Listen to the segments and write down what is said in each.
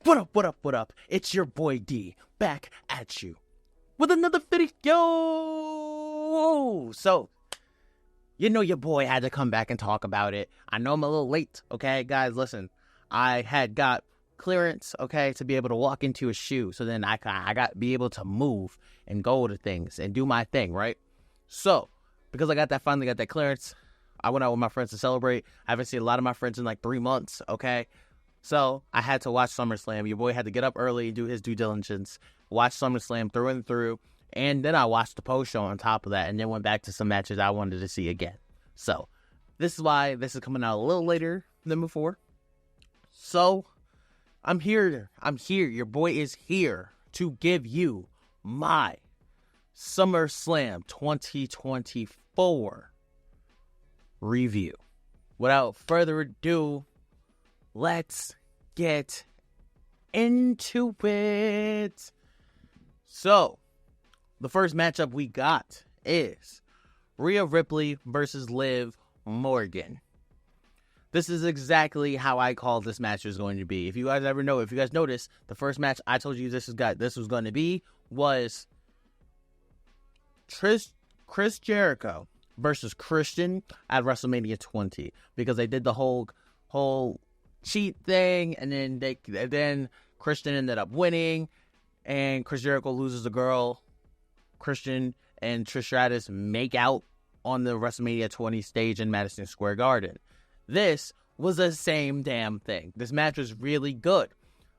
What up? It's your boy D, back at you with another video. So, you know your boy had to come back and talk about it. I know I'm a little late, okay? Guys, listen. I had got clearance, okay, to be able to walk into a shoe. So then I got be able to move and go to things and do my thing, right? So, because finally got that clearance, I went out with my friends to celebrate. I haven't seen a lot of my friends in like 3 months, okay? So, I had to watch Summerslam. Your boy had to get up early, do his due diligence, watch Summerslam through and through, and then I watched the post show on top of that, and then went back to some matches I wanted to see again. So, this is why this is coming out a little later than before. So, I'm here. Your boy is here to give you my SummerSlam 2024 review. Without further ado, let's get into it. So, the first matchup we got is Rhea Ripley versus Liv Morgan. This is exactly how I called this match was going to be. If you guys notice, the first match I told you this was going to be was Chris Jericho versus Christian at WrestleMania 20, because they did the whole cheat thing, and then Christian ended up winning, and Chris Jericho loses the girl. Christian and Trish Stratus make out on the WrestleMania 20 stage in Madison Square Garden. This was the same damn thing. This match was really good.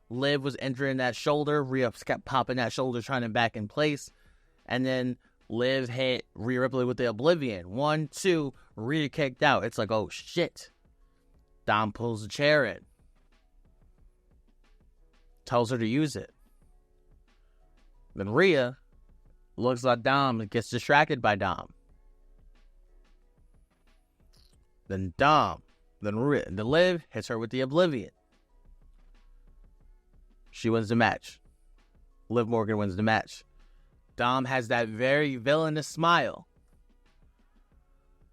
Liv was entering that shoulder. Rhea kept popping that shoulder, trying to back in place. And then Liv hit Rhea Ripley with the Oblivion. 1, 2, Rhea kicked out. It's like, oh shit. Dom pulls the chair in. Tells her to use it. Then Rhea looks like Dom and gets distracted by Dom. Then Liv hits her with the Oblivion. She wins the match. Liv Morgan wins the match. Dom has that very villainous smile.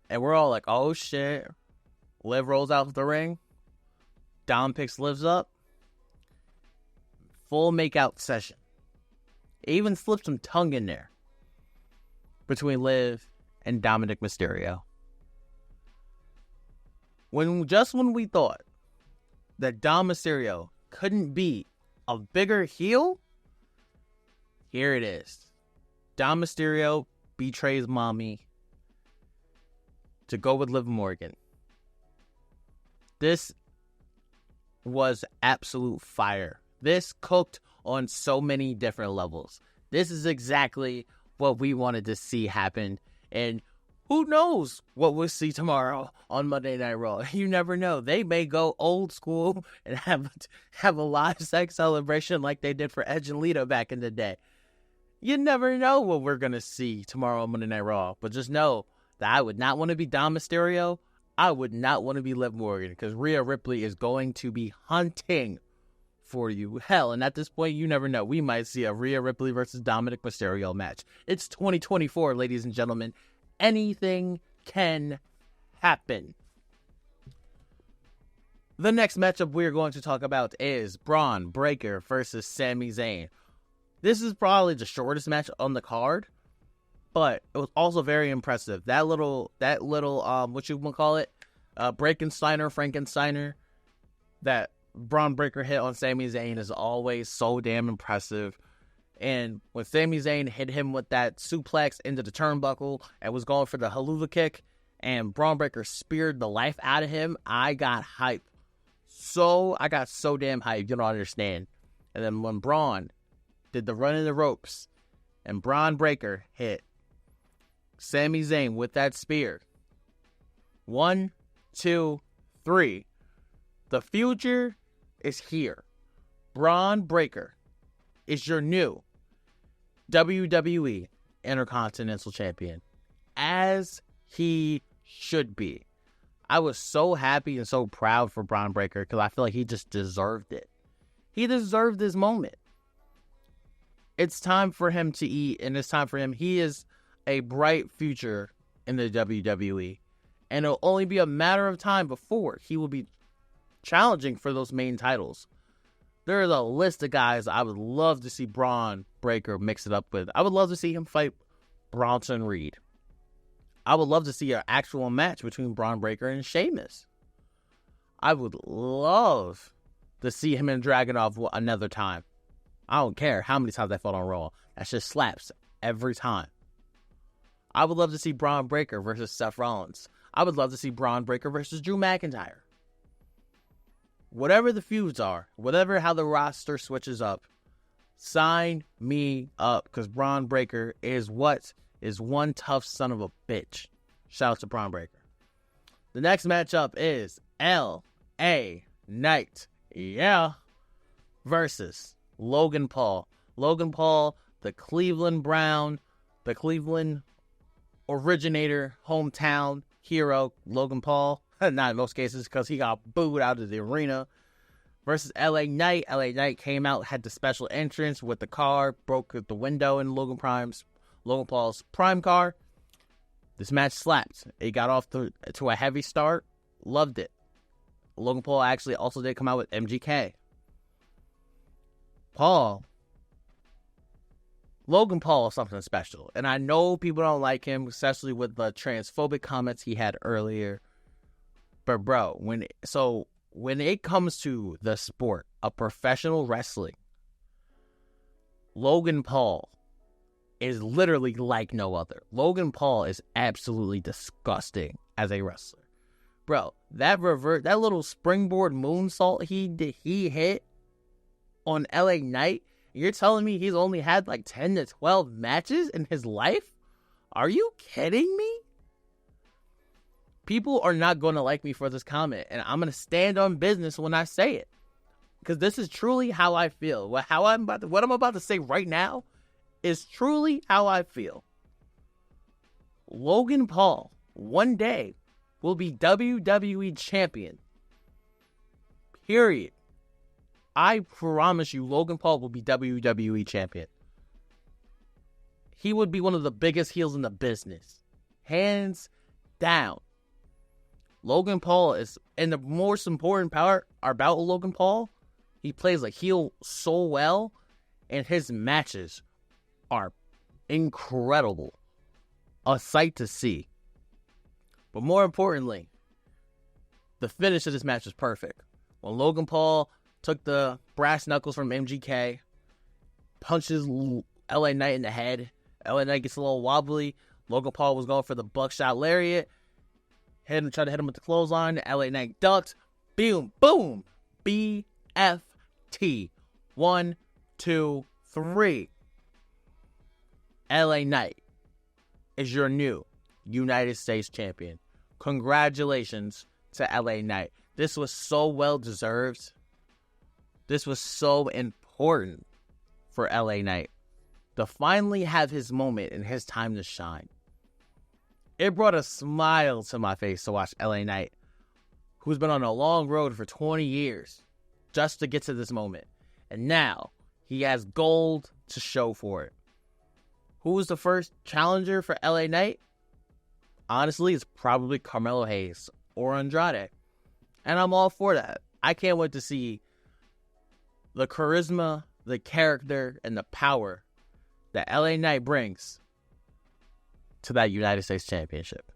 And we're all like, oh shit. Liv rolls out of the ring. Dom picks Liv up. Full makeout session. Even slipped some tongue in there between Liv and Dominic Mysterio. When we thought that Dom Mysterio couldn't be a bigger heel, here it is. Dom Mysterio betrays mommy to go with Liv Morgan. This was absolute fire. This cooked on so many different levels. This is exactly what we wanted to see happen, and who knows what we'll see tomorrow on Monday Night Raw. You never know. They may go old school and have a live sex celebration like they did for Edge and Lita back in the day. You never know what we're going to see tomorrow on Monday Night Raw. But just know that I would not want to be Dom Mysterio. I would not want to be Liv Morgan, because Rhea Ripley is going to be hunting for you. Hell, and at this point, you never know. We might see a Rhea Ripley versus Dominic Mysterio match. It's 2024, ladies and gentlemen. Anything can happen. The next matchup we're going to talk about is Braun Breaker versus Sami Zayn. This is probably the shortest match on the card, but it was also very impressive. That little what you want to call it, Frankensteiner that Braun Breaker hit on Sami Zayn is always so damn impressive. And when Sami Zayn hit him with that suplex into the turnbuckle and was going for the haluva kick, and Braun Breaker speared the life out of him, I got hype. I got so damn hype, you don't understand. And then when Braun did the run in the ropes, and Braun Breaker hit Sami Zayn with that spear. 1, 2, 3. The future is here. Braun Breaker is your new WWE Intercontinental Champion, as he should be. I was so happy and so proud for Braun Breaker, because I feel like he just deserved it. He deserved this moment. It's time for him to eat, and it's time for him. He is a bright future in the WWE, and it'll only be a matter of time before he will be challenging for those main titles. There is a list of guys I would love to see Braun Breaker mix it up with. I would love to see him fight Bronson Reed. I would love to see an actual match between Braun Breaker and Sheamus. I would love to see him and Dragunov another time. I don't care how many times I fought on Raw. That just slaps every time. I would love to see Braun Breaker versus Seth Rollins. I would love to see Braun Breaker versus Drew McIntyre. Whatever the feuds are, whatever how the roster switches up, sign me up, because Braun Breaker is one tough son of a bitch. Shout out to Braun Breaker. The next matchup is L.A. Knight, versus Logan Paul. Logan Paul, the Cleveland Brown, the Cleveland originator, hometown hero, Logan Paul. Not in most cases, because he got booed out of the arena. Versus L.A. Knight. L.A. Knight came out, had the special entrance with the car, broke the window in Logan Paul's prime car. This match slapped. It got off to a heavy start. Loved it. Logan Paul actually also did come out with MGK. Logan Paul is something special. And I know people don't like him, especially with the transphobic comments he had earlier. But bro, when it comes to the sport of professional wrestling, Logan Paul is literally like no other. Logan Paul is absolutely disgusting as a wrestler. Bro, that little springboard moonsault he hit on LA Knight, you're telling me he's only had like 10 to 12 matches in his life? Are you kidding me? People are not going to like me for this comment, and I'm going to stand on business when I say it, because this is truly how I feel. What I'm about to say right now is truly how I feel. Logan Paul one day will be WWE champion. Period. I promise you, Logan Paul will be WWE champion. He would be one of the biggest heels in the business, hands down. Logan Paul is, and the most important part about Logan Paul, he plays a heel so well, and his matches are incredible. A sight to see. But more importantly, the finish of this match was perfect. When Logan Paul took the brass knuckles from MGK, punches LA Knight in the head, LA Knight gets a little wobbly, Logan Paul was going for the buckshot lariat, tried to hit him with the clothesline. LA Knight ducked. Boom, boom. BFT. 1, 2, 3. LA Knight is your new United States champion. Congratulations to LA Knight. This was so well deserved. This was so important for LA Knight to finally have his moment and his time to shine. It brought a smile to my face to watch LA Knight, who's been on a long road for 20 years, just to get to this moment. And now, he has gold to show for it. Who was the first challenger for LA Knight? Honestly, it's probably Carmelo Hayes or Andrade. And I'm all for that. I can't wait to see the charisma, the character, and the power that LA Knight brings to that United States Championship.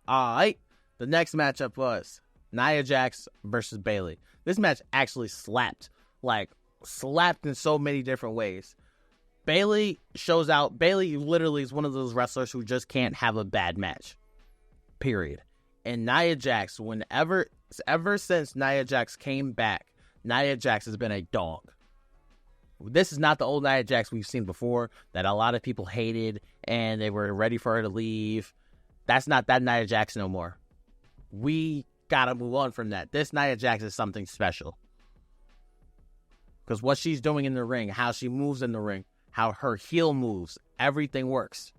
Alright, the next matchup was Nia Jax versus Bayley. This match actually slapped in so many different ways. Bayley shows out. Bayley literally is one of those wrestlers who just can't have a bad match. Period. And Nia Jax, ever since Nia Jax came back, Nia Jax has been a dog. This is not the old Nia Jax we've seen before that a lot of people hated and they were ready for her to leave. That's not that Nia Jax no more. We gotta move on from that. This Nia Jax is something special. Because what she's doing in the ring, how she moves in the ring, how her heel moves, everything works.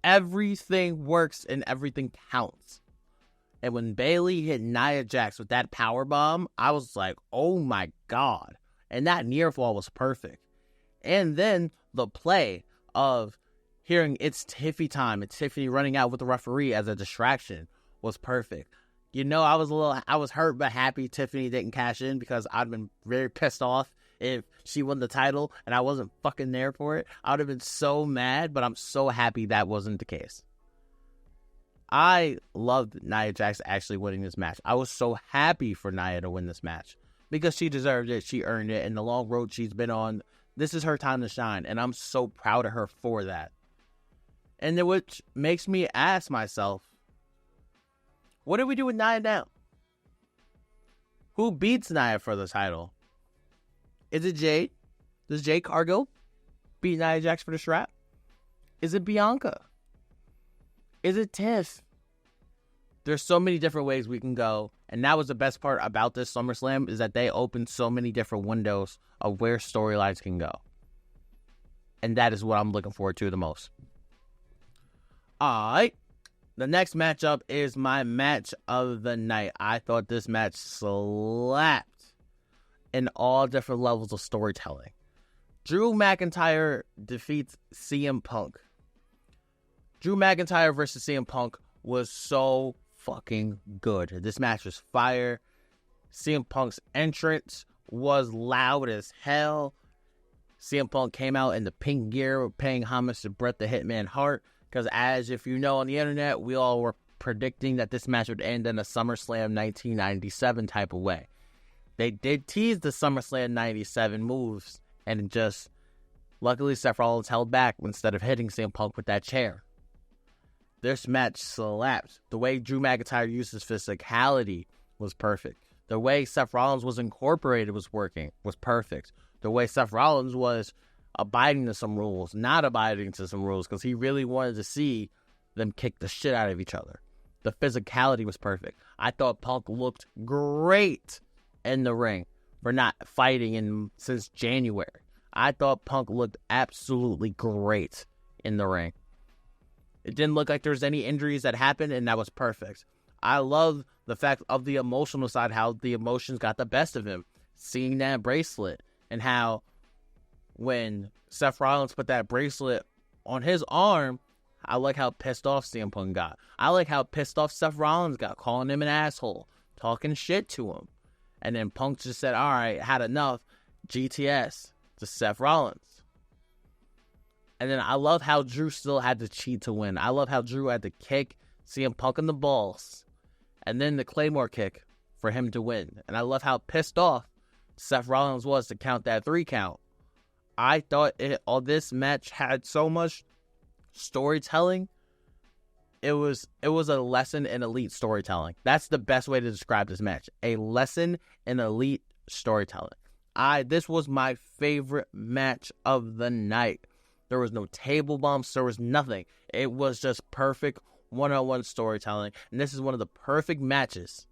Everything works and everything counts. And when Bayley hit Nia Jax with that powerbomb, I was like, oh my God. And that near fall was perfect. And then the play of hearing it's Tiffy time, it's Tiffany running out with the referee as a distraction was perfect. I was hurt but happy Tiffany didn't cash in, because I'd been very pissed off if she won the title and I wasn't fucking there for it. I would have been so mad, but I'm so happy that wasn't the case. I loved Nia Jax actually winning this match. I was so happy for Nia to win this match because she deserved it. She earned it. And the long road she's been on, this is her time to shine. And I'm so proud of her for that. And which makes me ask myself, what do we do with Nia now? Who beats Nia for the title? Is it Jade? Does Jade Cargill beat Nia Jax for the strap? Is it Bianca? Is it Tiff? There's so many different ways we can go. And that was the best part about this SummerSlam, is that they opened so many different windows of where storylines can go. And that is what I'm looking forward to the most. All right. The next matchup is my match of the night. I thought this match slapped in all different levels of storytelling. Drew McIntyre defeats CM Punk. Drew McIntyre versus CM Punk was so fucking good. This match was fire. CM Punk's entrance was loud as hell. CM Punk came out in the pink gear, paying homage to Bret the Hitman Hart. Because as if you know on the internet, we all were predicting that this match would end in a SummerSlam 1997 type of way. They did tease the SummerSlam 97 moves, and just luckily Seth Rollins held back instead of hitting CM Punk with that chair. This match slapped. The way Drew McIntyre used his physicality was perfect. The way Seth Rollins was incorporated was perfect. The way Seth Rollins was abiding to some rules, not abiding to some rules, because he really wanted to see them kick the shit out of each other. The physicality was perfect. I thought Punk looked great in the ring for not fighting since January. I thought Punk looked absolutely great in the ring. It didn't look like there was any injuries that happened, and that was perfect. I love the fact of the emotional side, how the emotions got the best of him. Seeing that bracelet, and how when Seth Rollins put that bracelet on his arm, I like how pissed off CM Punk got. I like how pissed off Seth Rollins got, calling him an asshole, talking shit to him. And then Punk just said, all right, had enough, GTS to Seth Rollins. And then I love how Drew still had to cheat to win. I love how Drew had to kick CM Punk in the balls, and then the Claymore kick for him to win. And I love how pissed off Seth Rollins was to count that 3 count. I thought this match had so much storytelling. It was a lesson in elite storytelling. That's the best way to describe this match. A lesson in elite storytelling. This was my favorite match of the night. There was no table bumps. There was nothing. It was just perfect one-on-one storytelling. And this is one of the perfect matches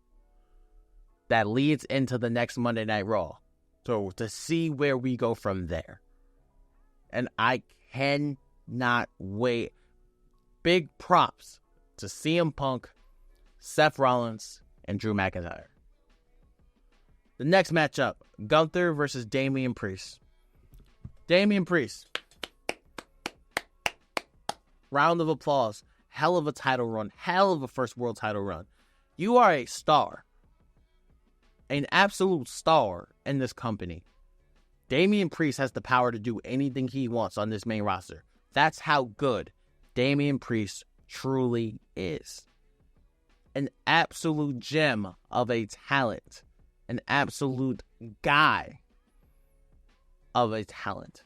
that leads into the next Monday Night Raw. So to see where we go from there. And I cannot wait. Big props to CM Punk, Seth Rollins, and Drew McIntyre. The next matchup, Gunther versus Damian Priest. Damian Priest. Round of applause. Hell of a title run. Hell of a first world title run. You are a star. An absolute star in this company. Damian Priest has the power to do anything he wants on this main roster. That's how good Damian Priest truly is. An absolute gem of a talent. An absolute guy of a talent.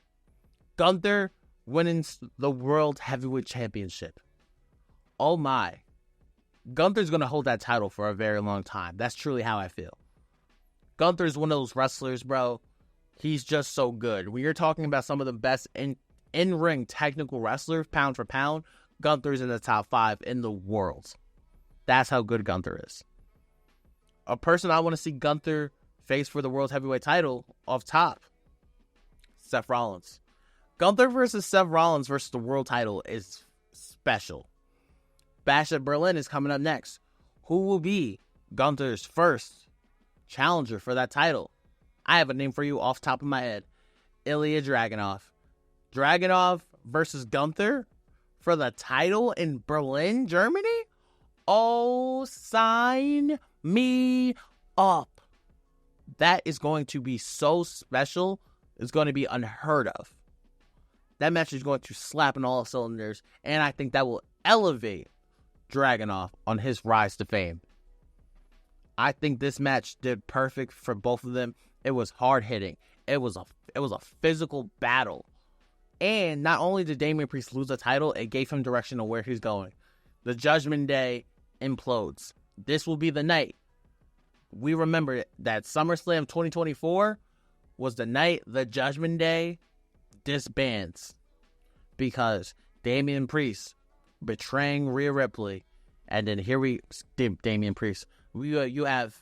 Gunther winning the World Heavyweight Championship. Oh my. Gunther's going to hold that title for a very long time. That's truly how I feel. Gunther's one of those wrestlers, bro. He's just so good. When you're talking about some of the best in-ring technical wrestlers, pound for pound, Gunther's in the top 5 in the world. That's how good Gunther is. A person I want to see Gunther face for the World Heavyweight title off top, Seth Rollins. Gunther versus Seth Rollins versus the world title is special. Bash at Berlin is coming up next. Who will be Gunther's first challenger for that title? I have a name for you off the top of my head. Ilya Dragunov. Dragunov versus Gunther for the title in Berlin, Germany? Oh, sign me up. That is going to be so special. It's going to be unheard of. That match is going to slap in all cylinders, and I think that will elevate Dragunov on his rise to fame. I think this match did perfect for both of them. It was hard-hitting. It was a physical battle. And not only did Damian Priest lose the title, it gave him direction on where he's going. The Judgment Day implodes. This will be the night. We remember that SummerSlam 2024 was the night the Judgment Day disbands. Because Damian Priest betraying Rhea Ripley. And then here Damian Priest. You have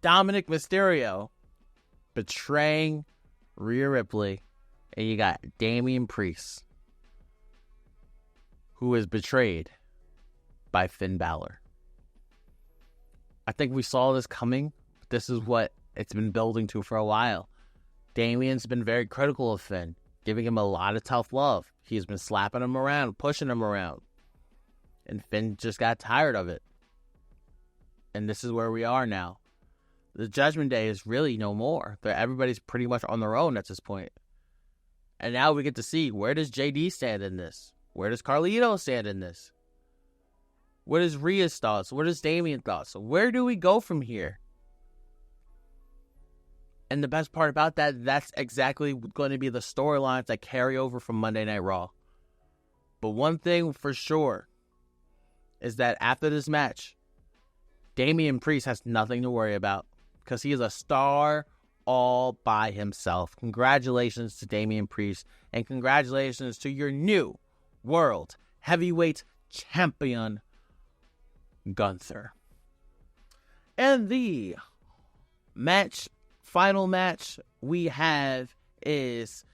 Dominic Mysterio betraying Rhea Ripley. And you got Damian Priest, who is betrayed by Finn Balor. I think we saw this coming. This is what it's been building to for a while. Damian's been very critical of Finn, giving him a lot of tough love. He's been slapping him around, pushing him around. And Finn just got tired of it. And this is where we are now. The Judgment Day is really no more. Everybody's pretty much on their own at this point. And now we get to see, where does JD stand in this? Where does Carlito stand in this? What is Rhea's thoughts? What is Damian's thoughts? Where do we go from here? And the best part about that, that's exactly going to be the storylines that carry over from Monday Night Raw. But one thing for sure is that after this match, Damian Priest has nothing to worry about because he is a star all by himself. Congratulations to Damian Priest, and congratulations to your new World Heavyweight Champion, Gunther. And the final match we have is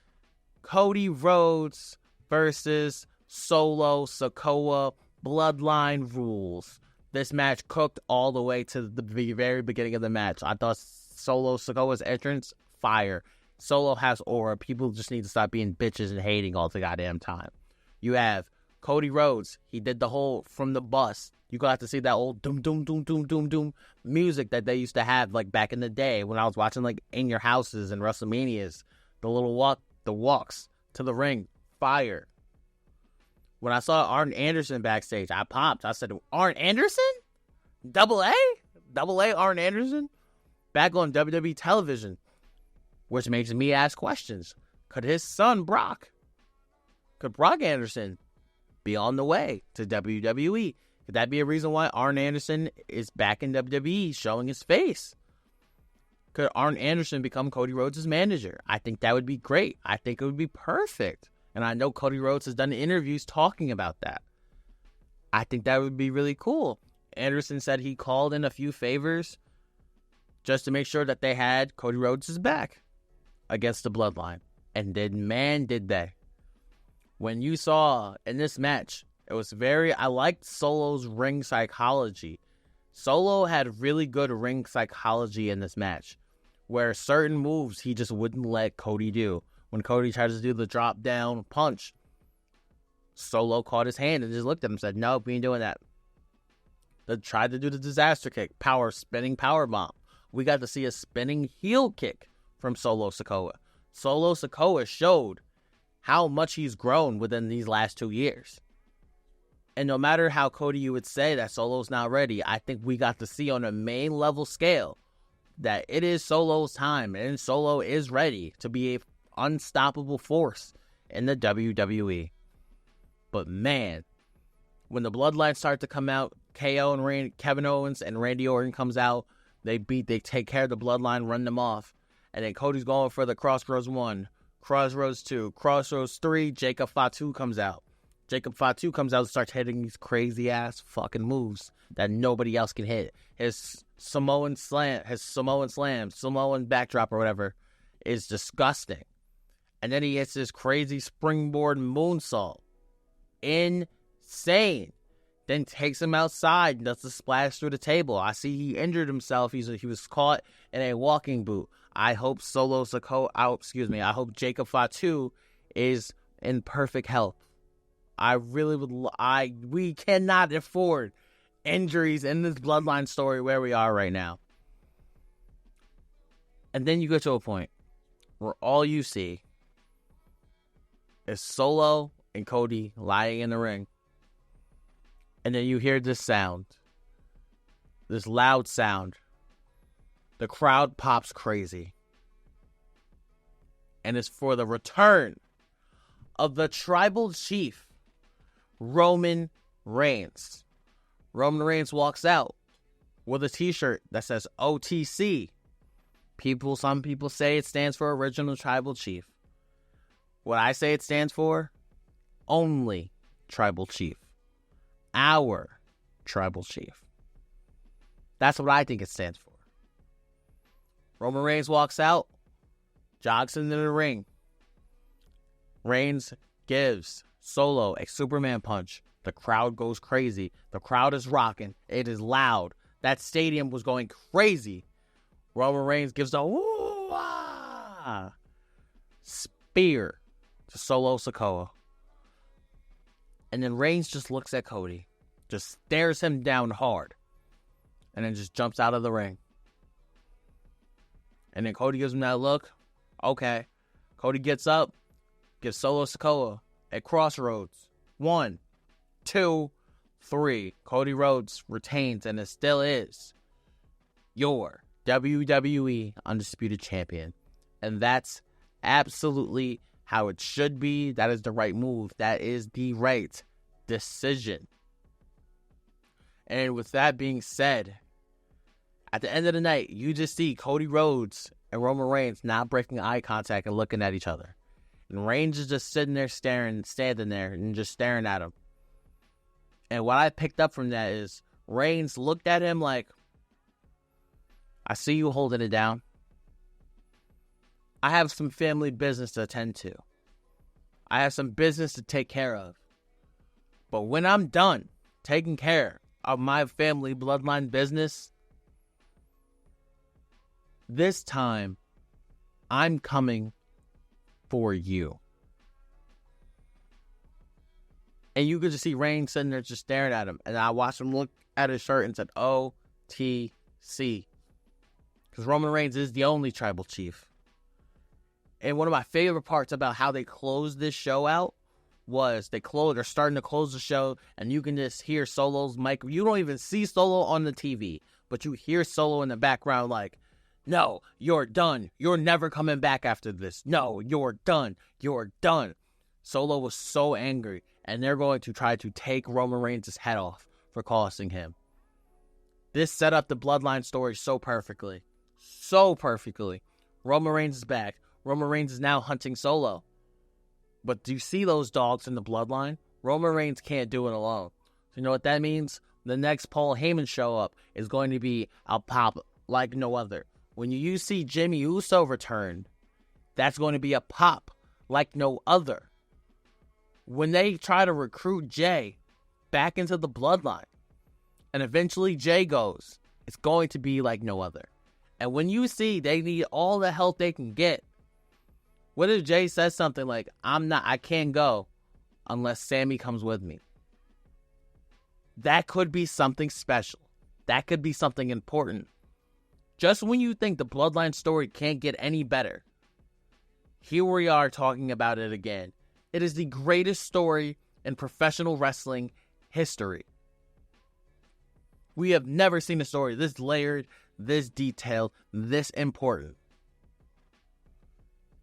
Cody Rhodes versus Solo Sikoa, Bloodline Rules. This match cooked all the way to the very beginning of the match. I thought Solo Sikoa's entrance, fire. Solo has aura. People just need to stop being bitches and hating all the goddamn time. You have Cody Rhodes. He did the whole from the bus. You got to see that old doom doom doom doom doom doom music that they used to have like back in the day when I was watching like In Your Houses and WrestleManias. The little walks to the ring, fire. When I saw Arn Anderson backstage, I popped. I said, Arn Anderson? Double A Arn Anderson? Back on WWE television. Which makes me ask questions. Could his son, Brock Anderson be on the way to WWE? Could that be a reason why Arn Anderson is back in WWE showing his face? Could Arn Anderson become Cody Rhodes' manager? I think that would be great. I think it would be perfect. And I know Cody Rhodes has done interviews talking about that. I think that would be really cool. Anderson said he called in a few favors just to make sure that they had Cody Rhodes' back against the Bloodline. And did they. When you saw in this match, I liked Solo's ring psychology. Solo had really good ring psychology in this match, where certain moves he just wouldn't let Cody do. When Cody tried to do the drop down punch, Solo caught his hand and just looked at him and said, nope, we ain't doing that. They tried to do the disaster kick, spinning power bomb. We got to see a spinning heel kick from Solo Sikoa. Solo Sikoa showed how much he's grown within these last 2 years. And no matter how Cody you would say that Solo's not ready, I think we got to see on a main level scale that it is Solo's time and Solo is ready to be a unstoppable force in the WWE. But man, when the Bloodline start to come out, KO and Kevin Owens and Randy Orton comes out, they take care of the Bloodline, run them off, and then Cody's going for the Crossroads 1, Crossroads 2, Crossroads 3, Jacob Fatu comes out. Jacob Fatu comes out and starts hitting these crazy ass fucking moves that nobody else can hit. His Samoan backdrop or whatever is disgusting. And then he hits this crazy springboard moonsault. Insane. Then takes him outside and does the splash through the table. I see he injured himself. He was caught in a walking boot. I hope I hope Jacob Fatu is in perfect health. I really would. We cannot afford injuries in this bloodline story where we are right now. And then you go to a point where all you see is Solo and Cody lying in the ring. And then you hear this sound. This loud sound. The crowd pops crazy. And it's for the return of the tribal chief, Roman Reigns. Roman Reigns walks out with a t-shirt that says OTC. Some people say it stands for Original Tribal Chief. What I say it stands for? Only Tribal Chief. Our Tribal Chief. That's what I think it stands for. Roman Reigns walks out, jogs into the ring. Reigns gives Solo a Superman punch. The crowd goes crazy. The crowd is rocking. It is loud. That stadium was going crazy. Roman Reigns gives a spear to Solo Sikoa. And then Reigns just looks at Cody. Just stares him down hard. And then just jumps out of the ring. And then Cody gives him that look. Okay. Cody gets up. Gives Solo Sikoa a crossroads. 1, 2, 3. Cody Rhodes retains, and it still is your WWE Undisputed Champion. And that's absolutely how it should be. That is the right move. That is the right decision. And with that being said, at the end of the night, you just see Cody Rhodes and Roman Reigns not breaking eye contact and looking at each other. And Reigns is just sitting there standing there and just staring at him. And what I picked up from that is Reigns looked at him like, I see you holding it down. I have some family business to attend to. I have some business to take care of. But when I'm done taking care of my family bloodline business, this time I'm coming for you. And you could just see Reigns sitting there just staring at him. And I watched him look at his shirt and said, OTC. Because Roman Reigns is the only tribal chief. And one of my favorite parts about how they closed this show out was they're starting to close the show, and you can just hear Solo's mic. You don't even see Solo on the TV, but you hear Solo in the background like, no, you're done. You're never coming back after this. No, you're done. You're done. Solo was so angry, and they're going to try to take Roman Reigns' head off for costing him. This set up the bloodline story so perfectly. So perfectly. Roman Reigns is back. Roman Reigns is now hunting Solo. But do you see those dogs in the bloodline? Roman Reigns can't do it alone. So you know what that means? The next Paul Heyman show up is going to be a pop like no other. When you see Jimmy Uso return, that's going to be a pop like no other. When they try to recruit Jay back into the bloodline, and eventually Jay goes, it's going to be like no other. And when you see they need all the help they can get, what if Jay says something like, I can't go unless Sami comes with me? That could be something special. That could be something important. Just when you think the bloodline story can't get any better, here we are talking about it again. It is the greatest story in professional wrestling history. We have never seen a story this layered, this detailed, this important.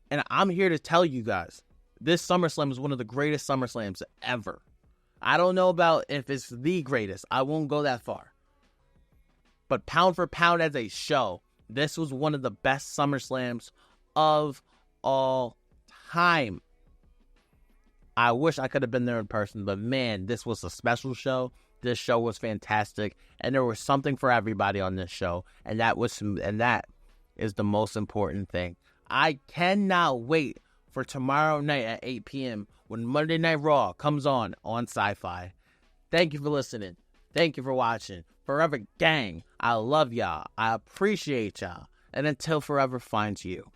And I'm here to tell you guys, this SummerSlam is one of the greatest SummerSlams ever. I don't know about if it's the greatest. I won't go that far. But pound for pound as a show, this was one of the best SummerSlams of all time. I wish I could have been there in person, but man, this was a special show. This show was fantastic, and there was something for everybody on this show, and that is the most important thing. I cannot wait for tomorrow night at 8 p.m. when Monday Night Raw comes on Sci-Fi. Thank you for listening. Thank you for watching. Forever Gang, I love y'all. I appreciate y'all. And until forever finds you.